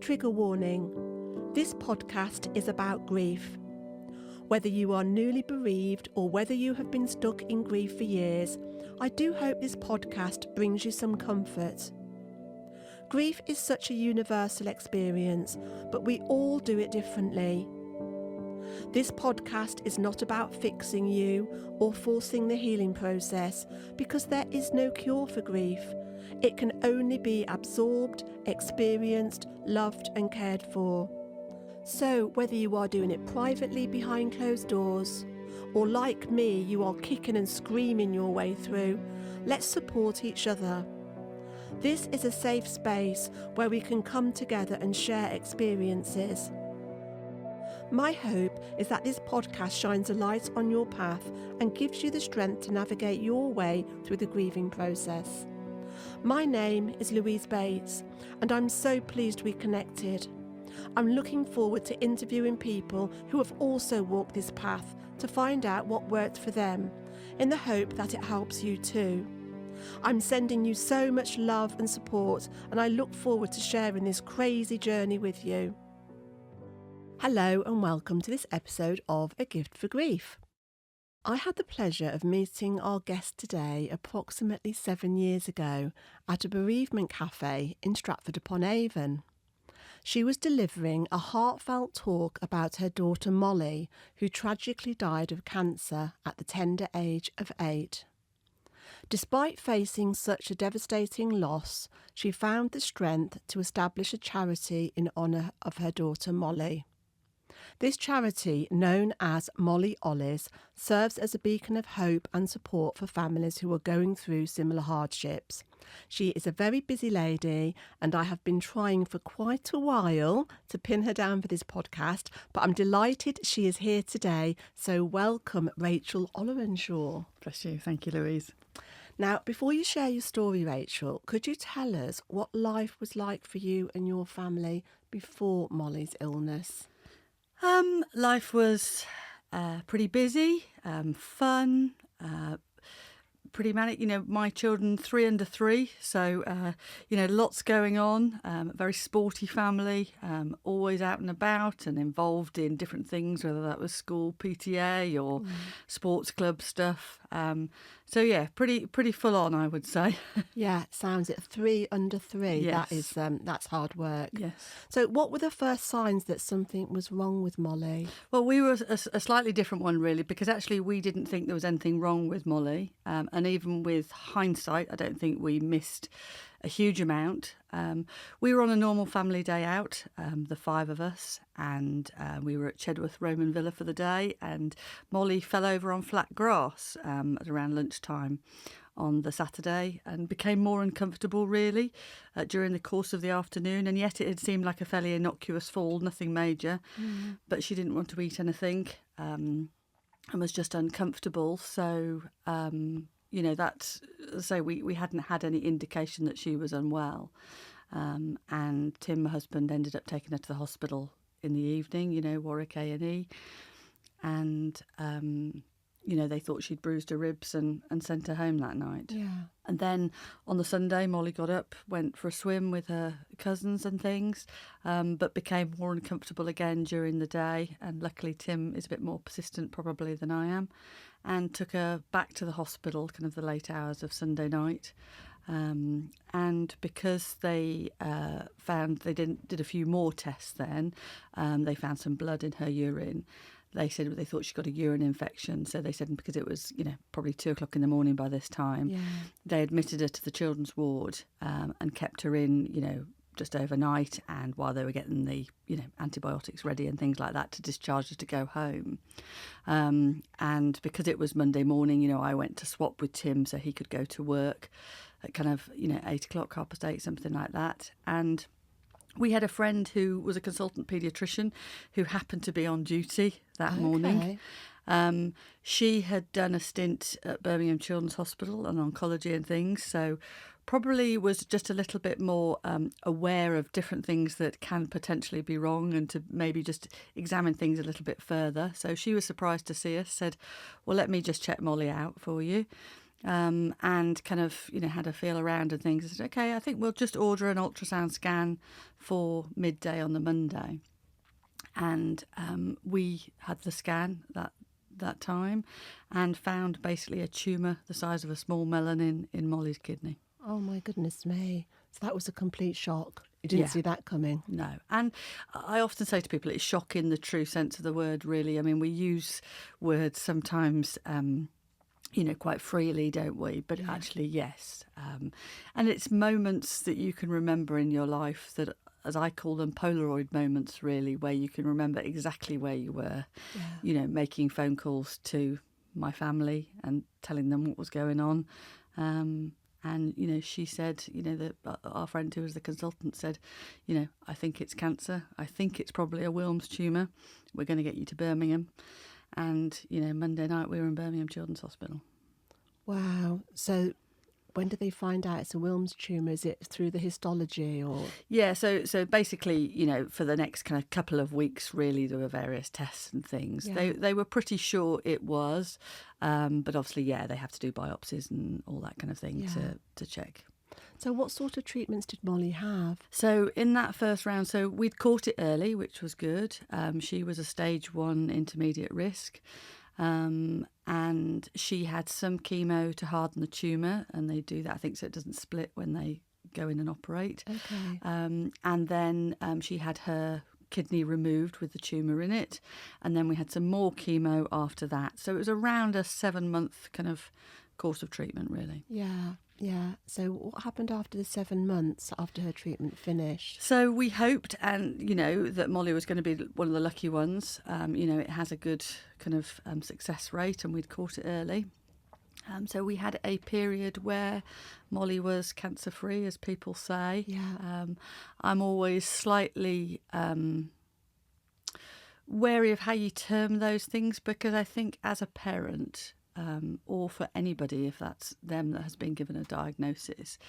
Trigger warning. This podcast is about grief. Whether you are newly bereaved or whether you have been stuck in grief for years, I do hope this podcast brings you some comfort. Grief is such a universal experience, but we all do it differently. This podcast is not about fixing you or forcing the healing process, because there is no cure for grief. It can only be absorbed, experienced, loved and cared for. So whether you are doing it privately behind closed doors, or like me, you are kicking and screaming your way through, let's support each other. This is a safe space where we can come together and share experiences. My hope is that this podcast shines a light on your path and gives you the strength to navigate your way through the grieving process. My name is Louise Bates, and I'm so pleased we connected. I'm looking forward to interviewing people who have also walked this path to find out what worked for them, in the hope that it helps you too. I'm sending you so much love and support, and I look forward to sharing this crazy journey with you. Hello and welcome to this episode of A Gift for Grief. I had the pleasure of meeting our guest today approximately 7 years ago at a bereavement cafe in Stratford-upon-Avon. She was delivering a heartfelt talk about her daughter Molly, who tragically died of cancer at the tender age of 8. Despite facing such a devastating loss, she found the strength to establish a charity in honour of her daughter Molly. This charity, known as Molly Olly, serves as a beacon of hope and support for families who are going through similar hardships. She is a very busy lady, and I have been trying for quite a while to pin her down for this podcast, but I'm delighted she is here today. So welcome, Rachel Ollerenshaw. Bless you. Thank you, Louise. Now, before you share your story, Rachel, could you tell us what life was like for you and your family before Molly's illness? Life was pretty busy, fun, pretty manic. You know, my children, 3 under 3, so, lots going on, very sporty family, always out and about and involved in different things, whether that was school PTA or sports club stuff. Pretty full on, I would say. Yeah, sounds it. 3 under 3. Yes. That is that's hard work. Yes. So what were the first signs that something was wrong with Molly? Well, we were a slightly different one, really, because actually we didn't think there was anything wrong with Molly. And even with hindsight, I don't think we missed a huge amount. We were on a normal family day out, the 5 of us, and we were at Chedworth Roman Villa for the day, and Molly fell over on flat grass at around lunchtime on the Saturday and became more uncomfortable, really, during the course of the afternoon. And yet it had seemed like a fairly innocuous fall, nothing major, but she didn't want to eat anything and was just uncomfortable. So we hadn't had any indication that she was unwell. And Tim, my husband, ended up taking her to the hospital in the evening, Warwick A&E. And, they thought she'd bruised her ribs and sent her home that night. Yeah. And then on the Sunday, Molly got up, went for a swim with her cousins and things, but became more uncomfortable again during the day. And luckily, Tim is a bit more persistent probably than I am, and took her back to the hospital, kind of the late hours of Sunday night. And because they did a few more tests then, they found some blood in her urine. They said they thought she got a urine infection. So they said, because it was, probably 2:00 in the morning by this time, they admitted her to the children's ward and kept her in, just overnight, and while they were getting the, antibiotics ready and things like that to discharge her to go home. And because it was Monday morning, I went to swap with Tim so he could go to work at kind of, 8:00, 8:30, something like that. And we had a friend who was a consultant paediatrician who happened to be on duty that morning. She had done a stint at Birmingham Children's Hospital and oncology and things, so probably was just a little bit more aware of different things that can potentially be wrong, and to maybe just examine things a little bit further. So she was surprised to see us, said, well, let me just check Molly out for you. and kind of, had a feel around and things. I said, okay, I think we'll just order an ultrasound scan for midday on the Monday. And we had the scan that time and found basically a tumour the size of a small melon in Molly's kidney. Oh, my goodness me. So that was a complete shock. You didn't see that coming? No. And I often say to people, it's shock in the true sense of the word, really. I mean, we use words sometimes, quite freely, don't we? But actually, yes. And it's moments that you can remember in your life that, as I call them, Polaroid moments, really, where you can remember exactly where you were, making phone calls to my family and telling them what was going on. And, she said, that our friend who was the consultant said, I think it's cancer. I think it's probably a Wilms tumour. We're going to get you to Birmingham. And, Monday night we were in Birmingham Children's Hospital. Wow. So when did they find out it's a Wilms tumour? Is it through the histology or? Yeah, so basically, for the next kind of couple of weeks, really, there were various tests and things. Yeah. They were pretty sure it was, but obviously, they have to do biopsies and all that kind of thing to check. So what sort of treatments did Molly have? So in that first round, so we'd caught it early, which was good. She was a stage 1 intermediate risk. And she had some chemo to harden the tumour, and they do that, I think, so it doesn't split when they go in and operate. Okay. And then she had her kidney removed with the tumour in it, and then we had some more chemo after that. So it was around a 7-month kind of course of treatment, really. Yeah. So what happened after the 7 months after her treatment finished? So we hoped, and that Molly was going to be one of the lucky ones. It has a good kind of success rate, and we'd caught it early. So we had a period where Molly was cancer-free, as people say. Yeah. I'm always slightly wary of how you term those things, because I think as a parent, or for anybody, if that's them that has been given a diagnosis,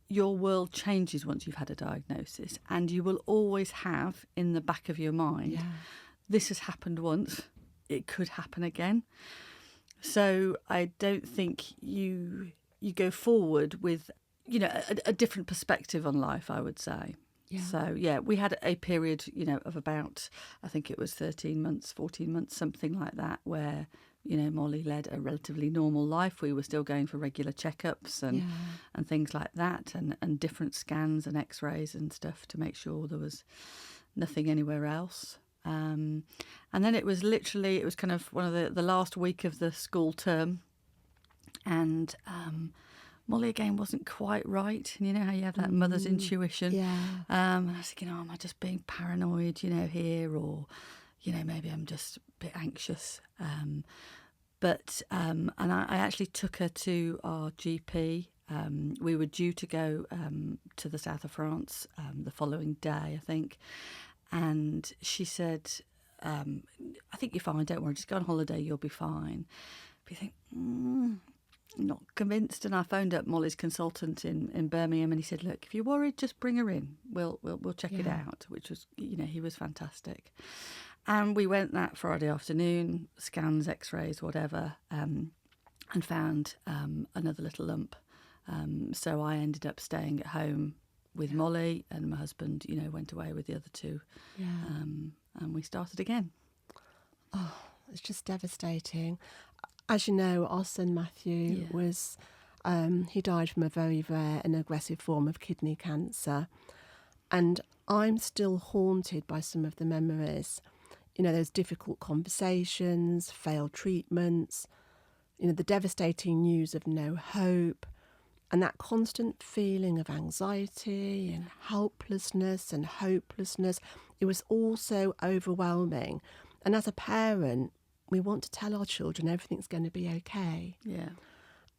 your world changes once you've had a diagnosis, and you will always have in the back of your mind, this has happened once, it could happen again. So I don't think you go forward with, a different perspective on life, I would say. Yeah. So, we had a period, of about, I think it was 13 months, 14 months, something like that, where Molly led a relatively normal life. We were still going for regular checkups and things like that, and different scans and x-rays and stuff to make sure there was nothing anywhere else. And then it was kind of one of the last week of the school term, and Molly again wasn't quite right. And you know how you have that mother's intuition. Yeah. And I was thinking, am I just being paranoid, here, or maybe I'm just a bit anxious. And I actually took her to our GP. We were due to go to the south of France the following day, I think. And she said, I think you're fine, don't worry, just go on holiday, you'll be fine. But you think, not convinced. And I phoned up Molly's consultant in Birmingham, and he said, look, if you're worried, just bring her in. We'll check it out, which was, he was fantastic. And we went that Friday afternoon, scans, x-rays, whatever, and found another little lump. So I ended up staying at home with Molly, and my husband, went away with the other two. Yeah. And we started again. Oh, it's just devastating. As you know, our son Matthew was, he died from a very rare and aggressive form of kidney cancer. And I'm still haunted by some of the memories. Those difficult conversations, failed treatments, the devastating news of no hope, and that constant feeling of anxiety and helplessness and hopelessness. It was all so overwhelming. And as a parent, we want to tell our children everything's going to be okay. Yeah.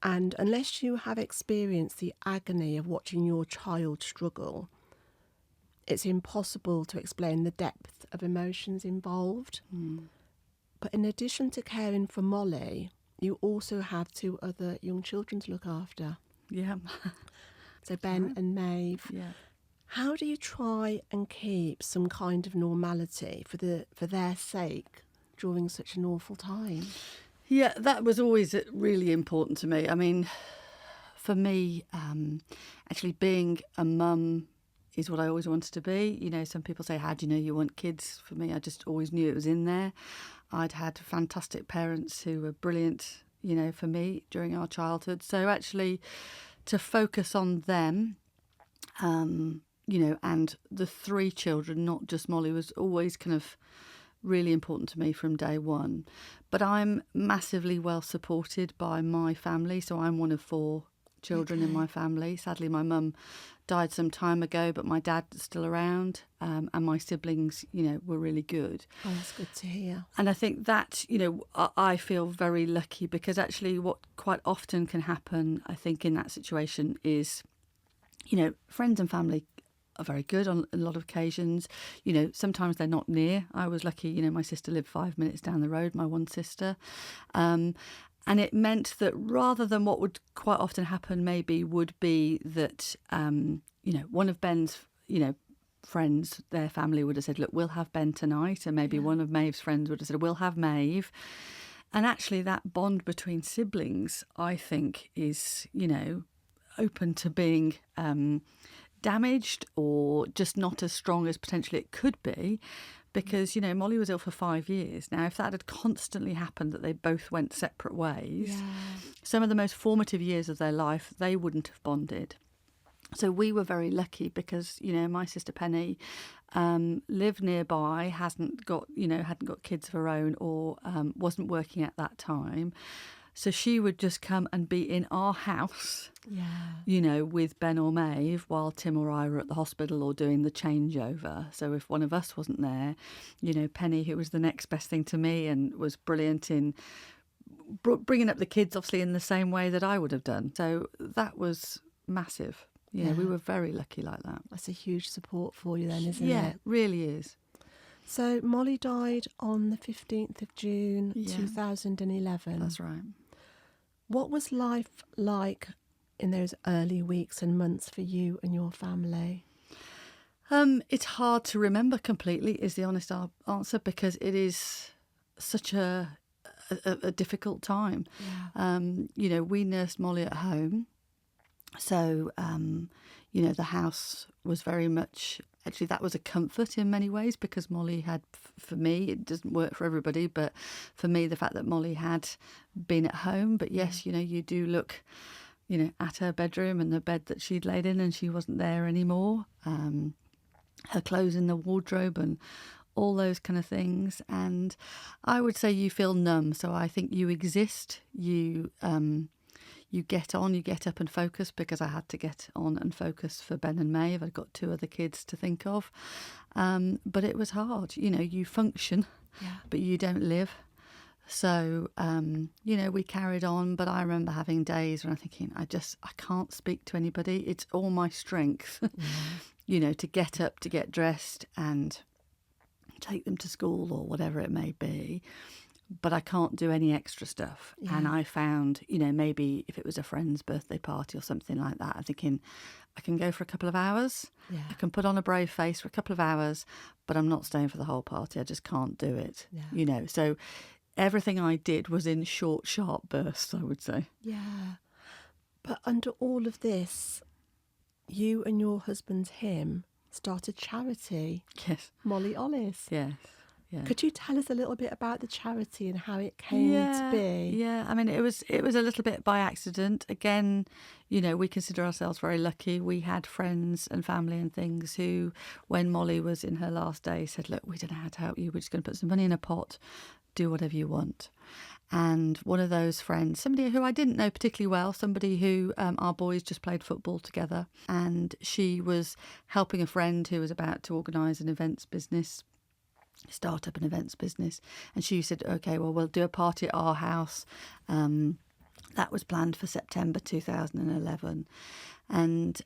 And unless you have experienced the agony of watching your child struggle, it's impossible to explain the depth of emotions involved. But in addition to caring for Molly, you also have 2 other young children to look after. Yeah. So Ben and Maeve. Yeah. How do you try and keep some kind of normality for their sake during such an awful time? Yeah, that was always really important to me. I mean, for me, actually being a mum is what I always wanted to be. You know, some people say, how do you know you want kids? For me, I just always knew it was in there. I'd had fantastic parents who were brilliant, you know, for me during our childhood. So actually to focus on them, you know, and the 3 children, not just Molly, was always kind of really important to me from day one. But I'm massively well supported by my family. So I'm one of 4 children in my family. Sadly, my mum died some time ago, but my dad's still around, and my siblings, you know, were really good. Oh, that's good to hear. And I think that, you know, I feel very lucky because actually what quite often can happen, I think, in that situation is, you know, friends and family are very good on a lot of occasions. You know, sometimes they're not near. I was lucky, you know, my sister lived 5 minutes down the road, my one sister. And it meant that rather than what would quite often happen maybe would be that, you know, one of Ben's, you know, friends, their family would have said, look, we'll have Ben tonight. And maybe one of Maeve's friends would have said, we'll have Maeve. And actually that bond between siblings, I think, is, you know, open to being damaged or just not as strong as potentially it could be. Because, you know, Molly was ill for 5 years. Now, if that had constantly happened, that they both went separate ways, some of the most formative years of their life, they wouldn't have bonded. So we were very lucky because, you know, my sister Penny lived nearby, hadn't got kids of her own or wasn't working at that time. So she would just come and be in our house, you know, with Ben or Maeve while Tim or I were at the hospital or doing the changeover. So if one of us wasn't there, you know, Penny, who was the next best thing to me and was brilliant in bringing up the kids, obviously, in the same way that I would have done. So that was massive. Yeah, we were very lucky like that. That's a huge support for you then, isn't it? Yeah, really is. So Molly died on the 15th of June 2011. That's right. What was life like in those early weeks and months for you and your family? It's hard to remember completely, is the honest answer, because it is such a difficult time. You know, we nursed Molly at home. So, you know, the house was very much, actually that was a comfort in many ways because Molly had, for me, it doesn't work for everybody, but for me, the fact that Molly had been at home, but yes, you know, you do look, you know, at her bedroom and the bed that she'd laid in and she wasn't there anymore, her clothes in the wardrobe and all those kind of things. And I would say you feel numb. So I think you exist, you get on, you get up and focus, because I had to get on and focus for Ben and Maeve. I've got 2 other kids to think of. But it was hard. You know, you function, but you don't live. So, you know, we carried on. But I remember having days when I'm thinking, I can't speak to anybody. It's all my strength, you know, to get up, to get dressed and take them to school or whatever it may be. But I can't do any extra stuff. And I found, you know, maybe if it was a friend's birthday party or something like that, I'm thinking I can go for a couple of hours. I can put on a brave face for a couple of hours, but I'm not staying for the whole party. I just can't do it, you know. So everything I did was in short, sharp bursts, I would say. Yeah. But under all of this, you and your husband, him, started charity. Yes. Molly Olly's. Yes. Yeah. Could you tell us a little bit about the charity and how it came to be? Yeah, I mean, it was a little bit by accident. Again, you know, we consider ourselves very lucky. We had friends and family and things who, when Molly was in her last day, said, look, we don't know how to help you. We're just going to put some money in a pot, do whatever you want. And one of those friends, somebody who I didn't know particularly well, somebody who our boys just played football together, and she was helping a friend who was about to organise an events business, start up an events business, and she said, okay, well, we'll do a party at our house. That was planned for September 2011, and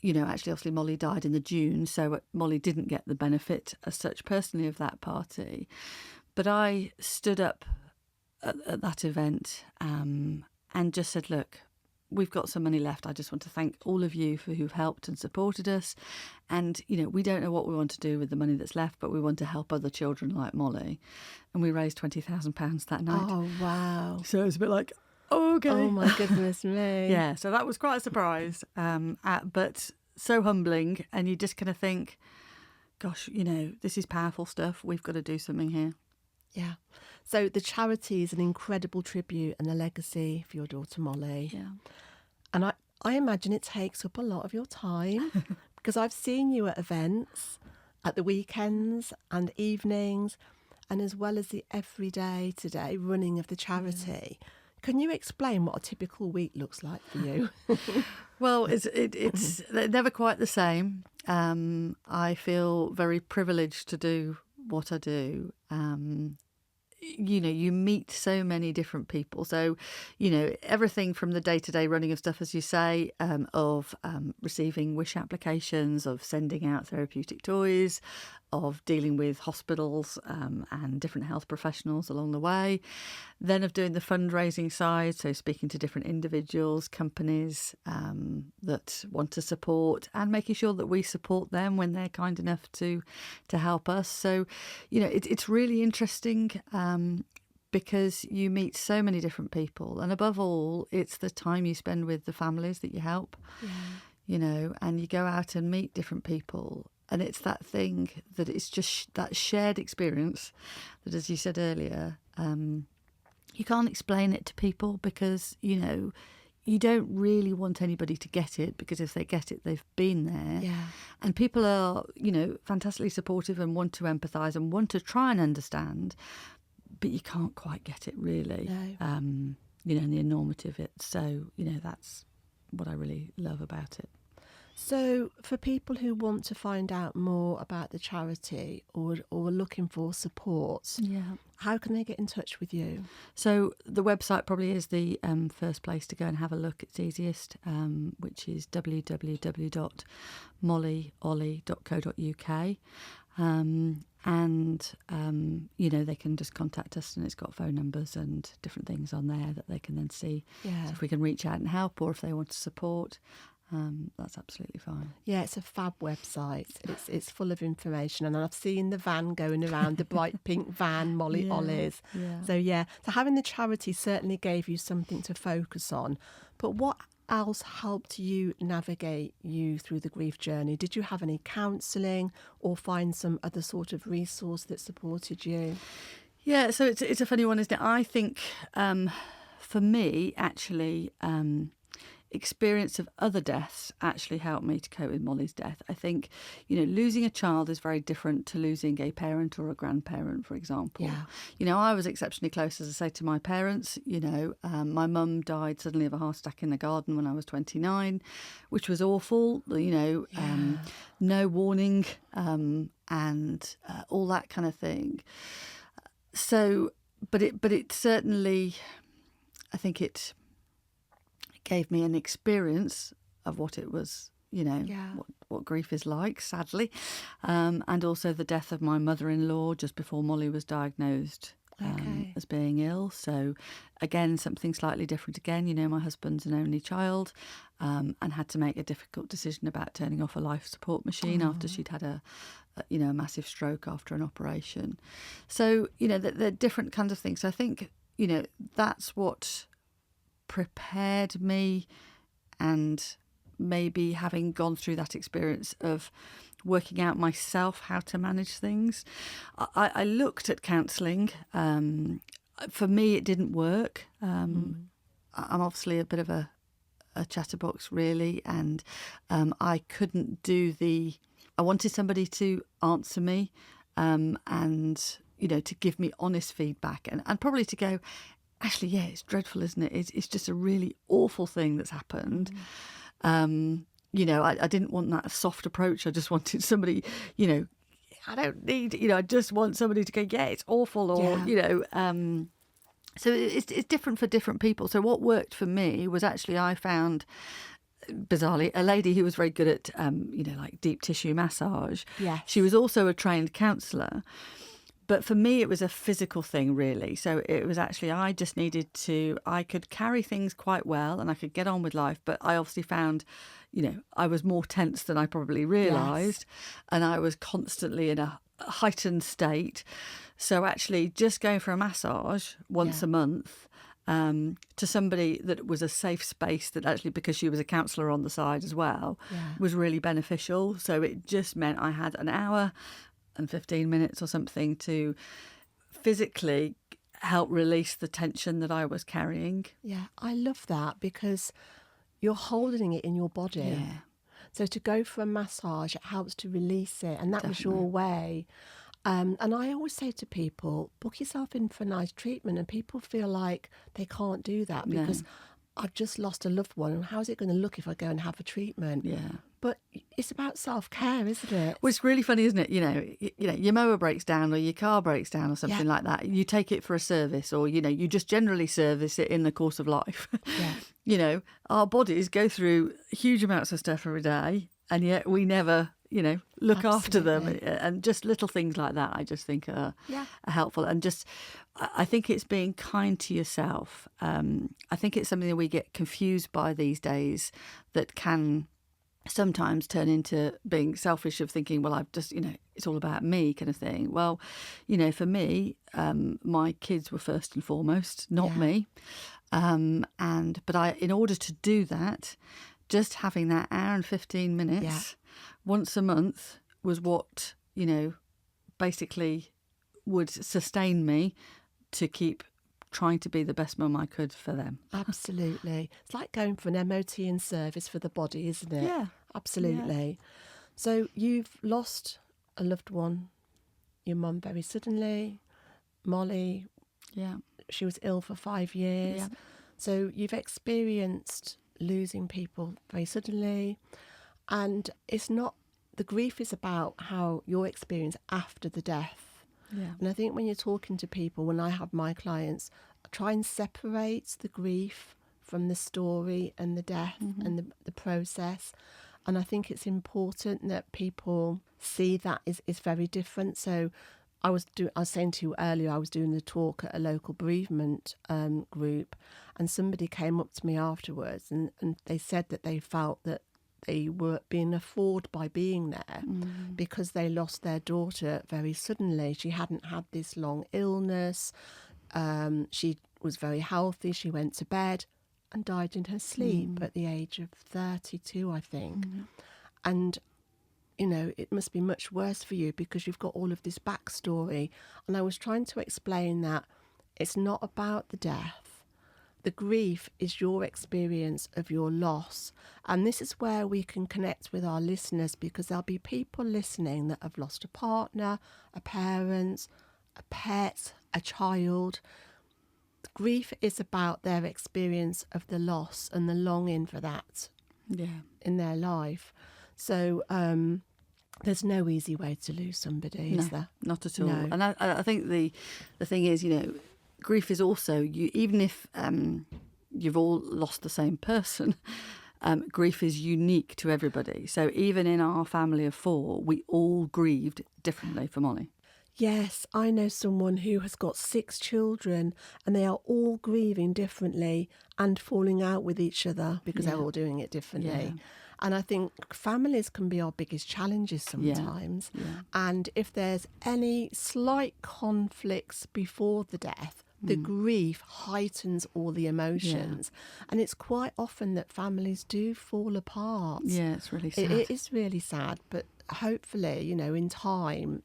you know, actually obviously Molly died in the June, so Molly didn't get the benefit as such personally of that party, but I stood up at that event and just said, look, we've got some money left. I just want to thank all of you who've helped and supported us. And, we don't know what we want to do with the money that's left, but we want to help other children like Molly. And we raised £20,000 that night. Oh, wow. So it was a bit like, oh, okay. Oh, my goodness me. Yeah, so that was quite a surprise, but so humbling. And you just kind of think, gosh, this is powerful stuff. We've got to do something here. Yeah. So the charity is an incredible tribute and a legacy for your daughter Molly. Yeah. And I imagine it takes up a lot of your time because I've seen you at events, at the weekends and evenings, and as well as the everyday today running of the charity. Yeah. Can you explain what a typical week looks like for you? Well, it's never quite the same. I feel very privileged to do what I do. You meet so many different people. So, everything from the day-to-day running of stuff, as you say, of receiving wish applications, of sending out therapeutic toys, of dealing with hospitals and different health professionals along the way. Then of doing the fundraising side, so speaking to different individuals, companies that want to support, and making sure that we support them when they're kind enough to help us. So, it's really interesting because you meet so many different people. And above all, it's the time you spend with the families that you help, and you go out and meet different people. And it's that thing that it's just that shared experience that, as you said earlier, you can't explain it to people because, you don't really want anybody to get it because if they get it, they've been there. Yeah. And people are, fantastically supportive and want to empathise and want to try and understand, but you can't quite get it really, No. and the enormity of it. So, that's what I really love about it. So for people who want to find out more about the charity or are looking for support, how can they get in touch with you? So the website probably is the first place to go and have a look. It's easiest, which is www.mollyolly.co.uk. They can just contact us, and it's got phone numbers and different things on there that they can then see. Yeah. So if we can reach out and help, or if they want to support, that's absolutely fine. Yeah, it's a fab website. It's full of information, and I've seen the van going around, the bright pink van, Molly Olly's. Yeah. So having the charity certainly gave you something to focus on. But what else helped you navigate you through the grief journey? Did you have any counselling or find some other sort of resource that supported you? Yeah, so it's a funny one, isn't it? I think for me, actually, experience of other deaths actually helped me to cope with Molly's death. I think, losing a child is very different to losing a parent or a grandparent, for example. Yeah. I was exceptionally close, as I say, to my parents. My mum died suddenly of a heart attack in the garden when I was 29, which was awful, no warning and all that kind of thing. So, but it certainly, I think it gave me an experience of what it was, what grief is like, sadly, and also the death of my mother-in-law just before Molly was diagnosed as being ill. So again, something slightly different again. My husband's an only child and had to make a difficult decision about turning off a life support machine after she'd had a massive stroke after an operation. So, they're different kinds of things. So I think, that's what prepared me, and maybe having gone through that experience of working out myself how to manage things. I looked at counselling. For me, it didn't work. I'm obviously a bit of a chatterbox, really, and I couldn't do I wanted somebody to answer me and, to give me honest feedback and probably to go, actually, yeah, it's dreadful, isn't it? It's just a really awful thing that's happened. I didn't want that soft approach. I just wanted somebody, I don't need, I just want somebody to go, yeah, it's awful, or, so it's different for different people. So what worked for me was actually I found, bizarrely, a lady who was very good at, like deep tissue massage. Yes. She was also a trained counsellor. But for me, it was a physical thing, really. So it was actually, I could carry things quite well and I could get on with life. But I obviously found, I was more tense than I probably realised. And I was constantly in a heightened state. So actually just going for a massage once a month to somebody that was a safe space, that actually, because she was a counsellor on the side as well, was really beneficial. So it just meant I had an hour and 15 minutes or something to physically help release the tension that I was carrying. Yeah, I love that because you're holding it in your body. Yeah. So to go for a massage, it helps to release it. And that was your way. And I always say to people, book yourself in for a nice treatment. And people feel like they can't do that because I've just lost a loved one. And how's it going to look if I go and have a treatment? Yeah. But it's about self-care, isn't it? Well, it's really funny, isn't it? Your mower breaks down or your car breaks down or something like that. You take it for a service, or, you just generally service it in the course of life. Yeah. Our bodies go through huge amounts of stuff every day, and yet we never, look after them. And just little things like that, I just think are helpful. And just, I think it's being kind to yourself. I think it's something that we get confused by these days, that can sometimes turn into being selfish, of thinking, well, I've just, it's all about me kind of thing. Well, for me, my kids were first and foremost, not me. But in order to do that, just having that hour and 15 minutes once a month was what, basically would sustain me to keep trying to be the best mum I could for them. Absolutely. It's like going for an MOT in service for the body, isn't it? Yeah. Absolutely. Yeah. So you've lost a loved one, your mum, very suddenly. Molly, she was ill for 5 years. Yeah. So you've experienced losing people very suddenly. And the grief is about how your experience after the death. Yeah. And I think when you're talking to people, when I have my clients, I try and separate the grief from the story and the death and the process. And I think it's important that people see that is very different. So I was saying to you earlier, I was doing a talk at a local bereavement group, and somebody came up to me afterwards and they said that they felt that they were being afforded by being there because they lost their daughter very suddenly. She hadn't had this long illness. She was very healthy. She went to bed and died in her sleep at the age of 32, I think. And, it must be much worse for you because you've got all of this backstory. And I was trying to explain that it's not about the death. The grief is your experience of your loss. And this is where we can connect with our listeners, because there'll be people listening that have lost a partner, a parent, a pet, a child. Grief is about their experience of the loss and the longing for that in their life. So there's no easy way to lose somebody, is there? Not at all. No. And I think the thing is, grief is also, even if you've all lost the same person, grief is unique to everybody. So even in our family of 4, we all grieved differently for Molly. Yes, I know someone who has got 6 children and they are all grieving differently and falling out with each other because they're all doing it differently. Yeah. And I think families can be our biggest challenges sometimes. Yeah. Yeah. And if there's any slight conflicts before the death, the grief heightens all the emotions. Yeah. And it's quite often that families do fall apart. Yeah, it's really sad. It is really sad, but hopefully, in time,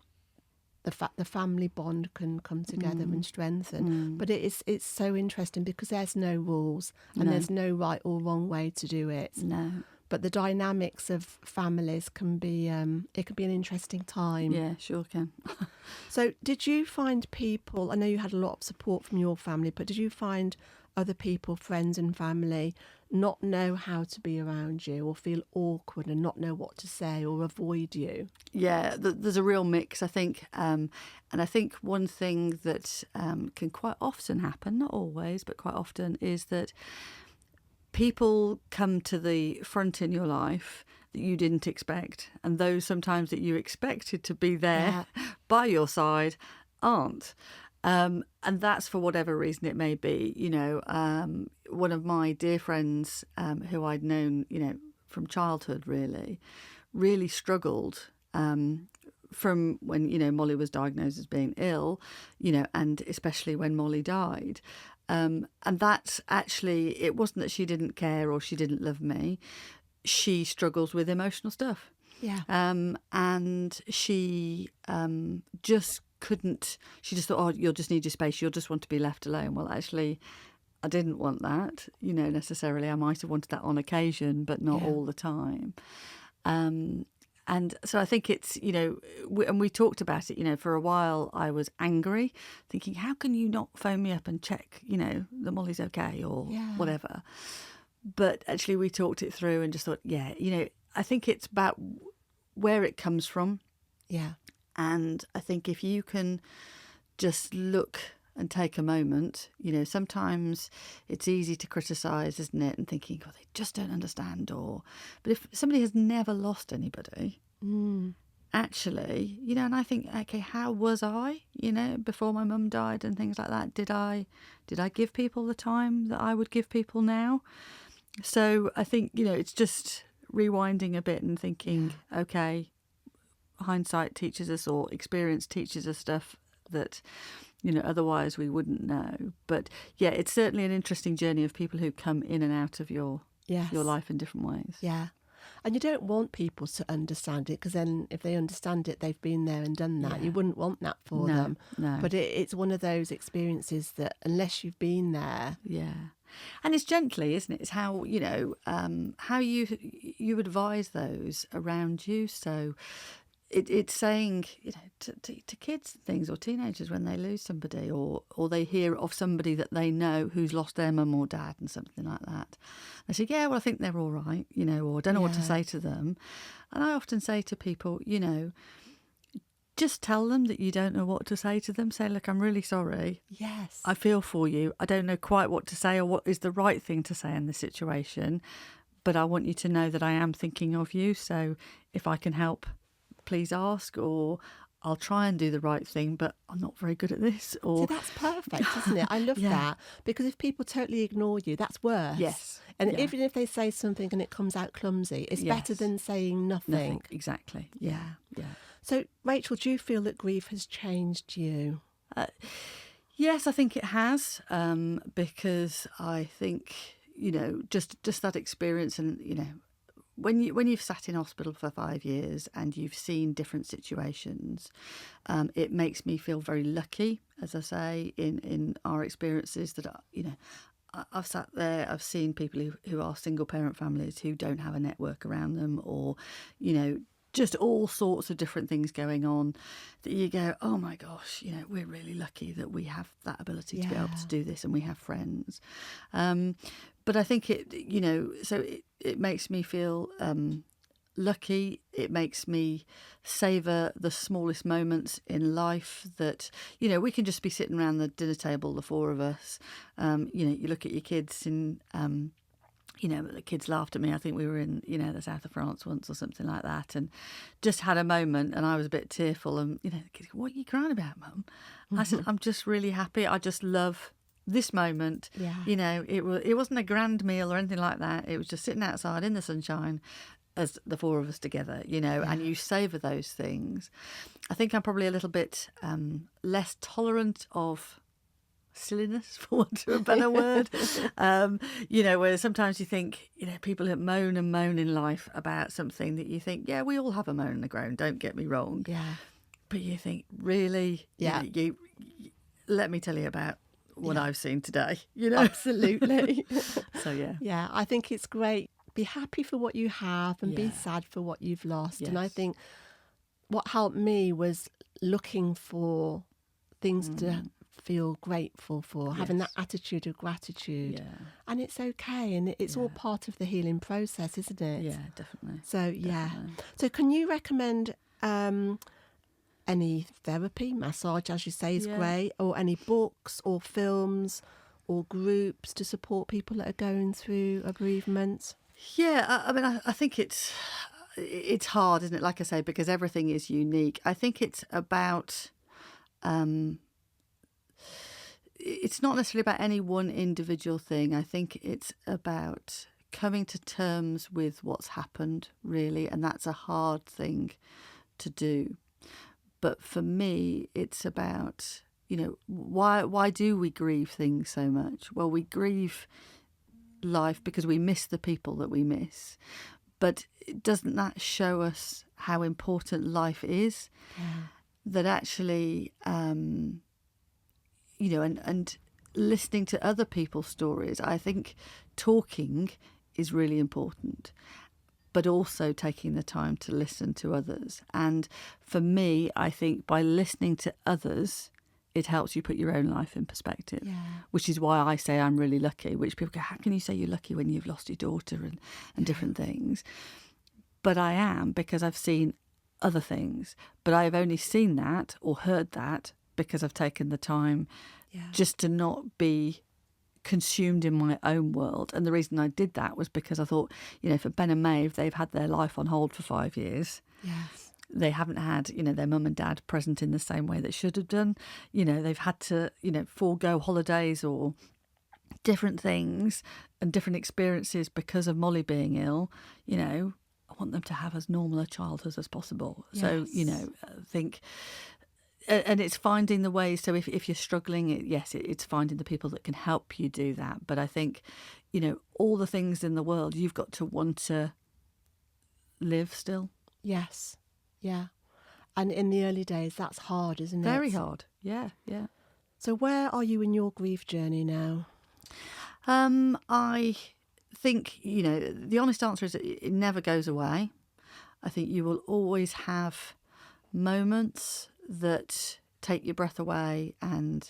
the family bond can come together and strengthen. But it's so interesting because there's no rules and there's no right or wrong way to do it. No. But the dynamics of families can be, it can be an interesting time. Yeah, sure can. So did you find people, I know you had a lot of support from your family, but did you find other people, friends and family, not know how to be around you or feel awkward and not know what to say or avoid you? Yeah, there's a real mix, I think. And I think one thing that can quite often happen, not always, but quite often, is that people come to the front in your life that you didn't expect, and those sometimes that you expected to be there by your side aren't. And that's for whatever reason it may be. One of my dear friends who I'd known, from childhood really struggled from when, Molly was diagnosed as being ill, and especially when Molly died. And that's actually, it wasn't that she didn't care or she didn't love me. She struggles with emotional stuff. Yeah. And she just couldn't, she just thought, oh, you'll just need your space. You'll just want to be left alone. Well, actually, I didn't want that, necessarily. I might have wanted that on occasion, but not all the time. And so I think it's, and we talked about it, for a while I was angry, thinking, how can you not phone me up and check, that Molly's okay or whatever. But actually we talked it through and just thought, I think it's about where it comes from. Yeah. And I think if you can just look and take a moment, sometimes it's easy to criticise, isn't it? And thinking, oh, they just don't understand. But if somebody has never lost anybody, actually, and I think, okay, how was I, before my mum died and things like that? Did I give people the time that I would give people now? So I think, it's just rewinding a bit and thinking, okay, hindsight teaches us, or experience teaches us stuff that, otherwise we wouldn't know. But yeah, it's certainly an interesting journey of people who come in and out of your life in different ways. Yeah. And you don't want people to understand it, because then if they understand it, they've been there and done that. You wouldn't want that for them. No. But it's one of those experiences that unless you've been there. Yeah. And it's gently, isn't it? It's how, how you advise those around you. So it's saying, to kids and things, or teenagers when they lose somebody, or they hear of somebody that they know who's lost their mum or dad and something like that. They say, yeah, well, I think they're all right, or I don't know what to say to them. And I often say to people, just tell them that you don't know what to say to them. Say, look, I'm really sorry. Yes. I feel for you. I don't know quite what to say or what is the right thing to say in this situation, but I want you to know that I am thinking of you. So if I can help, please ask, or I'll try and do the right thing, but I'm not very good at this. Or So that's perfect, isn't it? I love that, because if people totally ignore you, that's worse. Yes. And even if they say something and it comes out clumsy, it's better than saying nothing. Exactly. Yeah. So, Rachel, do you feel that grief has changed you? Yes, I think it has, because I think, just that experience, and, when you've sat in hospital for 5 years and you've seen different situations, it makes me feel very lucky, as I say, in our experiences that, I've sat there, I've seen people who are single parent families who don't have a network around them, or, just all sorts of different things going on that you go, oh my gosh, we're really lucky that we have that ability to be able to do this, and we have friends. But I think it makes me feel lucky. It makes me savour the smallest moments in life that, we can just be sitting around the dinner table, the four of us. You look at your kids and, the kids laughed at me. I think we were in, the south of France once or something like that, and just had a moment, and I was a bit tearful, and, the kids go, what are you crying about, Mum? I said, I'm just really happy. I just love this moment. It wasn't a grand meal or anything like that. It was just sitting outside in the sunshine as the four of us together, and you savour those things. I think I'm probably a little bit less tolerant of silliness, for want of a better word. Where sometimes you think, people that moan and moan in life about something that you think, yeah, we all have a moan and a groan, don't get me wrong. Yeah. But you think, really? Yeah. You let me tell you about what I've seen today, Absolutely. So, yeah. Yeah, I think it's great. Be happy for what you have and be sad for what you've lost. Yes. And I think what helped me was looking for things to feel grateful for, having that attitude of gratitude. Yeah. And it's okay, and it's all part of the healing process, isn't it? Yeah, definitely. So, Definitely. So can you recommend any therapy, massage, as you say, is great, or any books or films or groups to support people that are going through a bereavement? Yeah, I mean, I think it's hard, isn't it? Like I say, because everything is unique. I think it's about it's not necessarily about any one individual thing. I think it's about coming to terms with what's happened, really, and that's a hard thing to do. But for me, it's about, why do we grieve things so much? Well, we grieve life because we miss the people that we miss. But doesn't that show us how important life is? Yeah. That actually, and listening to other people's stories, I think talking is really important, but also taking the time to listen to others. And for me, I think by listening to others, it helps you put your own life in perspective, which is why I say I'm really lucky, which people go, how can you say you're lucky when you've lost your daughter and different things? But I am, because I've seen other things. But I've only seen that or heard that because I've taken the time just to not be consumed in my own world. And the reason I did that was because I thought, for Ben and Maeve, they've had their life on hold for 5 years. Yes. They haven't had, their mum and dad present in the same way they should have done. They've had to, forego holidays or different things and different experiences because of Molly being ill. I want them to have as normal a childhood as possible. Yes. So, I think, and it's finding the ways. So if you're struggling, it's finding the people that can help you do that. But I think, all the things in the world, you've got to want to live still. Yes. Yeah. And in the early days, that's hard, isn't it? Very hard. Yeah, yeah. So where are you in your grief journey now? I think, the honest answer is it never goes away. I think you will always have moments that take your breath away and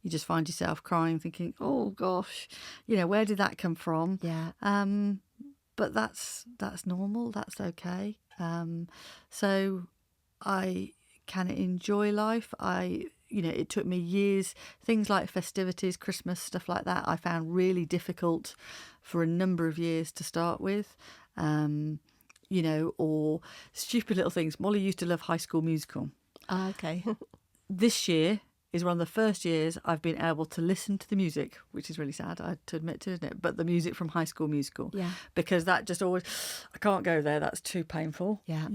you just find yourself crying, thinking, oh gosh, where did that come from? Yeah. But that's normal. That's okay. So I can enjoy life. It took me years, things like festivities, Christmas, stuff like that, I found really difficult for a number of years to start with. Or stupid little things. Molly used to love High School Musical. Okay. This year is one of the first years I've been able to listen to the music, which is really sad, I to admit to, isn't it? But the music from High School Musical. Yeah. Because that just always, I can't go there, that's too painful. Yeah.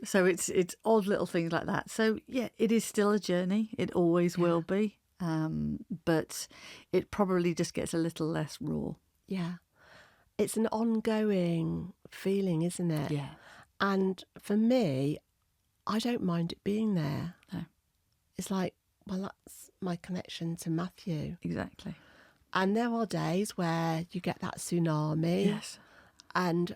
So it's odd little things like that. So yeah, it is still a journey. It always will be. But it probably just gets a little less raw. Yeah. It's an ongoing feeling, isn't it? Yeah. And for me, I don't mind it being there. No. It's like, well, that's my connection to Matthew. Exactly. And there are days where you get that tsunami. Yes. And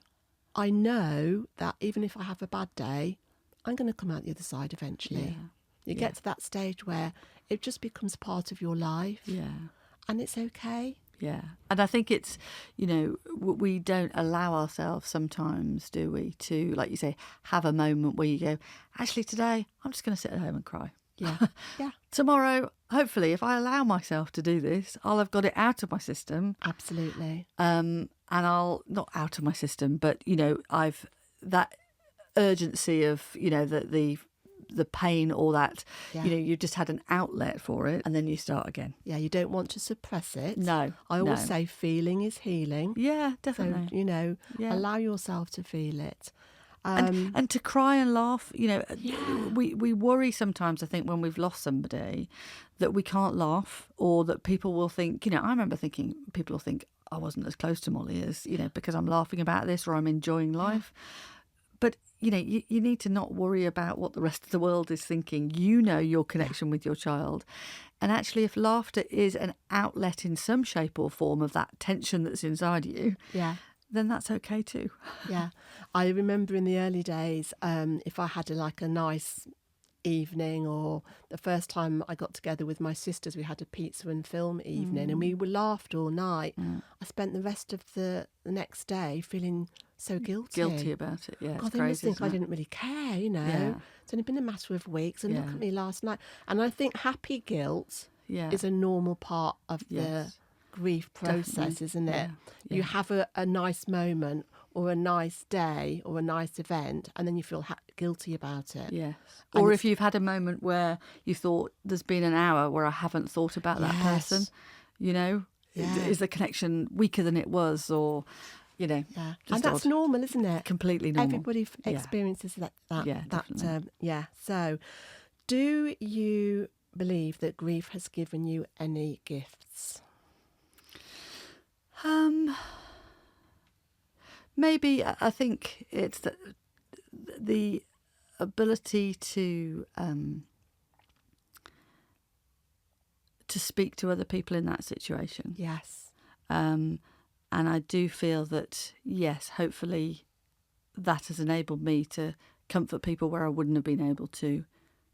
I know that even if I have a bad day, I'm going to come out the other side eventually. Yeah. You get to that stage where it just becomes part of your life. Yeah. And it's okay. Yeah. And I think it's, we don't allow ourselves sometimes, do we, to, like you say, have a moment where you go, actually today, I'm just going to sit at home and cry. Yeah. Yeah. Tomorrow, hopefully, if I allow myself to do this, I'll have got it out of my system. Absolutely. And I'll, not out of my system, but, I've, that urgency of, the pain or that, you've just had an outlet for it and then you start again. Yeah, you don't want to suppress it. No. I always say feeling is healing. Yeah, definitely. So, allow yourself to feel it. And to cry and laugh, we worry sometimes, I think, when we've lost somebody, that we can't laugh or that people will think, I remember thinking, people will think I wasn't as close to Molly as, because I'm laughing about this or I'm enjoying life. But, you need to not worry about what the rest of the world is thinking. Your connection with your child. And actually, if laughter is an outlet in some shape or form of that tension that's inside you, then that's okay too. Yeah. I remember in the early days, if I had a nice evening, or the first time I got together with my sisters, we had a pizza and film evening and we laughed all night. I spent the rest of the next day feeling so guilty about it. Yeah, God, they must think I didn't really care, Yeah. It's only been a matter of weeks and look at me last night. And I think happy guilt is a normal part of the grief process, isn't it? Yeah. You have a nice moment or a nice day or a nice event, and then you feel guilty about it. Yes. And Or if you've had a moment where you thought there's been an hour where I haven't thought about that person, you know, is the connection weaker than it was, or, you know, yeah, just and that's odd. normal, isn't it? Completely normal. Everybody experiences that. Definitely. So, do you believe that grief has given you any gifts? Maybe. I think it's the ability to speak to other people in that situation. Yes. And I do feel that, yes, hopefully that has enabled me to comfort people where I wouldn't have been able to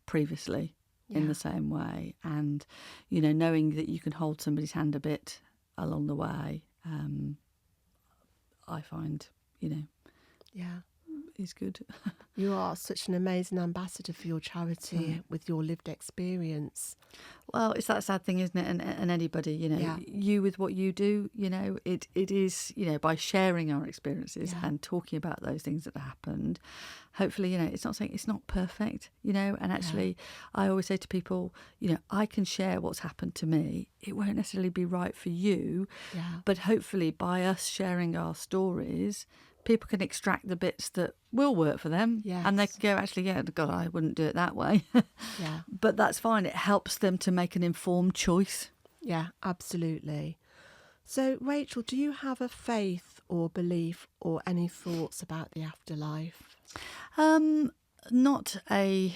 previously in the same way. And, you know, knowing that you can hold somebody's hand a bit along the way, I find, you know, is good. You are such an amazing ambassador for your charity with your lived experience. Well, it's that sad thing, isn't it? And anybody, you know, you with what you do, you know, it is, you know, by sharing our experiences and talking about those things that happened, hopefully, you know, it's not saying it's not perfect, you know, and actually I always say to people, you know, I can share what's happened to me. It won't necessarily be right for you, but hopefully by us sharing our stories, people can extract the bits that will work for them, and they can go, actually, God, I wouldn't do it that way. But that's fine. It helps them to make an informed choice. Yeah, absolutely. So, Rachel, do you have a faith or belief or any thoughts about the afterlife? Not a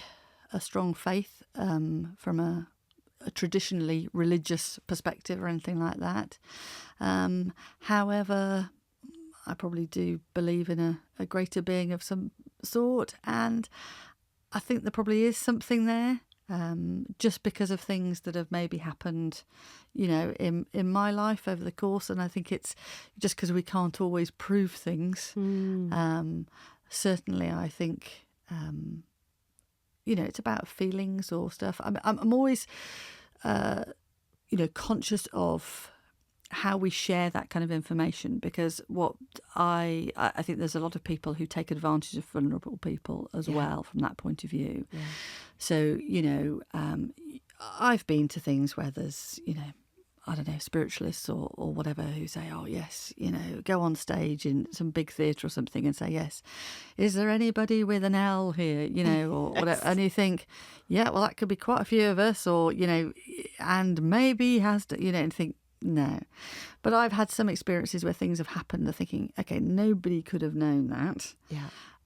strong faith from a traditionally religious perspective or anything like that. However, I probably do believe in a greater being of some sort, and I think there probably is something there, just because of things that have maybe happened, you know, in my life over the course. And I think it's just because we can't always prove things. Certainly, I think, you know, it's about feelings or stuff. I'm always, you know, conscious of how we share that kind of information, because what I think there's a lot of people who take advantage of vulnerable people as well from that point of view. So, you know, I've been to things where there's, you know, I don't know, spiritualists or whatever who say, oh yes, you know, go on stage in some big theatre or something and say, yes, is there anybody with an L here, you know, or whatever. And you think, yeah, well, that could be quite a few of us, or, you know, and maybe has to, you know, and think, no. But I've had some experiences where things have happened. They're thinking, okay, nobody could have known that.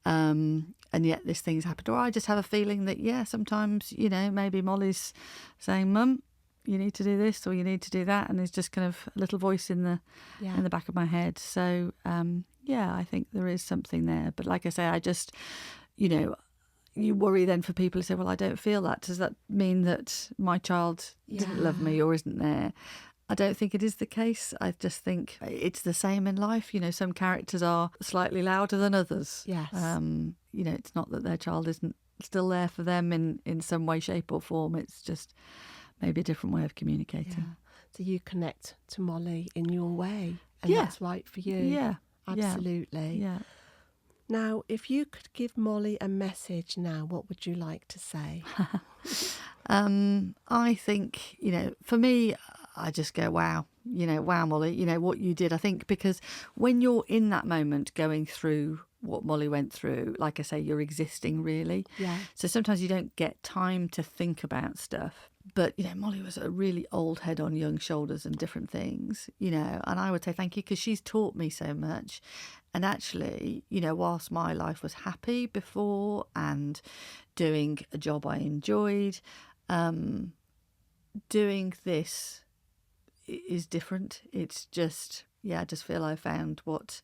And yet this thing's happened. Or I just have a feeling that, sometimes, you know, maybe Molly's saying, Mum, you need to do this or you need to do that. And there's just kind of a little voice in the back of my head. So, I think there is something there. But like I say, I just, you know, you worry then for people who say, well, I don't feel that. Does that mean that my child didn't love me or isn't there? I don't think it is the case. I just think it's the same in life. You know, some characters are slightly louder than others. Yes. You know, it's not that their child isn't still there for them in some way, shape or form. It's just maybe a different way of communicating. So you connect to Molly in your way, and that's right for you. Yeah. Absolutely. Yeah. Now, if you could give Molly a message now, what would you like to say? I think, you know, for me, I just go, wow, you know, wow, Molly, you know, what you did. I think because when you're in that moment going through what Molly went through, like I say, you're existing really. Yeah. So sometimes you don't get time to think about stuff. But, you know, Molly was a really old head on young shoulders and different things, you know, and I would say thank you because she's taught me so much. And actually, you know, whilst my life was happy before and doing a job I enjoyed, doing this is different. It's just, I just feel I found what,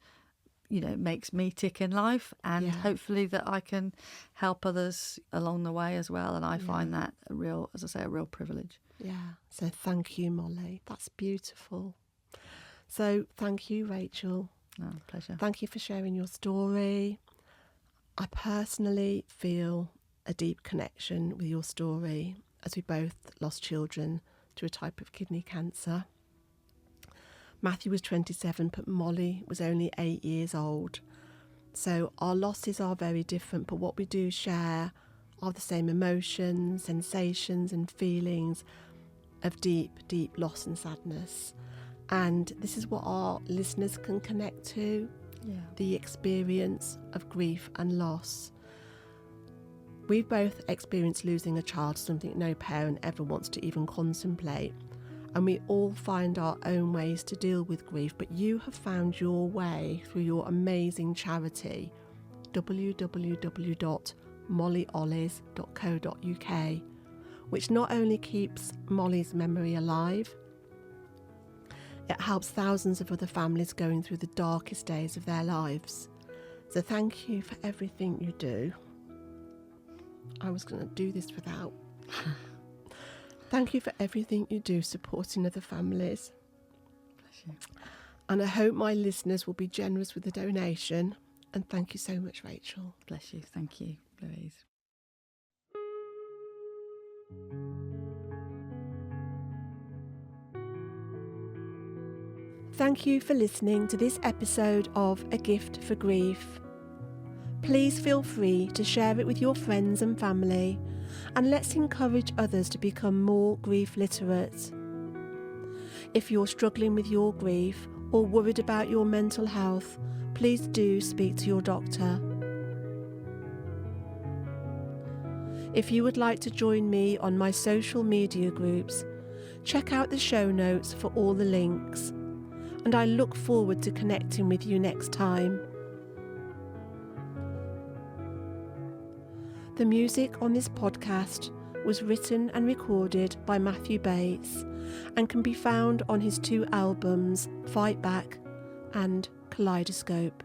you know, makes me tick in life, and hopefully that I can help others along the way as well. And I find that a real, as I say, a real privilege. Yeah. So thank you, Molly. That's beautiful. So thank you, Rachel. Oh, pleasure. Thank you for sharing your story. I personally feel a deep connection with your story, as we both lost children to a type of kidney cancer. Matthew was 27, but Molly was only 8 years old. So our losses are very different, but what we do share are the same emotions, sensations and feelings of deep, deep loss and sadness. And this is what our listeners can connect to, the experience of grief and loss. We've both experienced losing a child, something no parent ever wants to even contemplate. And we all find our own ways to deal with grief, but you have found your way through your amazing charity, www.mollyollys.co.uk, which not only keeps Molly's memory alive, it helps thousands of other families going through the darkest days of their lives. So thank you for everything you do. I was going to do this without. Thank you for everything you do supporting other families. Bless you. And I hope my listeners will be generous with the donation. And thank you so much, Rachel. Bless you. Thank you, Louise. Thank you for listening to this episode of A Gift for Grief. Please feel free to share it with your friends and family, and let's encourage others to become more grief literate. If you're struggling with your grief or worried about your mental health, please do speak to your doctor. If you would like to join me on my social media groups, check out the show notes for all the links, and I look forward to connecting with you next time. The music on this podcast was written and recorded by Matthew Bates and can be found on his 2 albums, Fight Back and Kaleidoscope.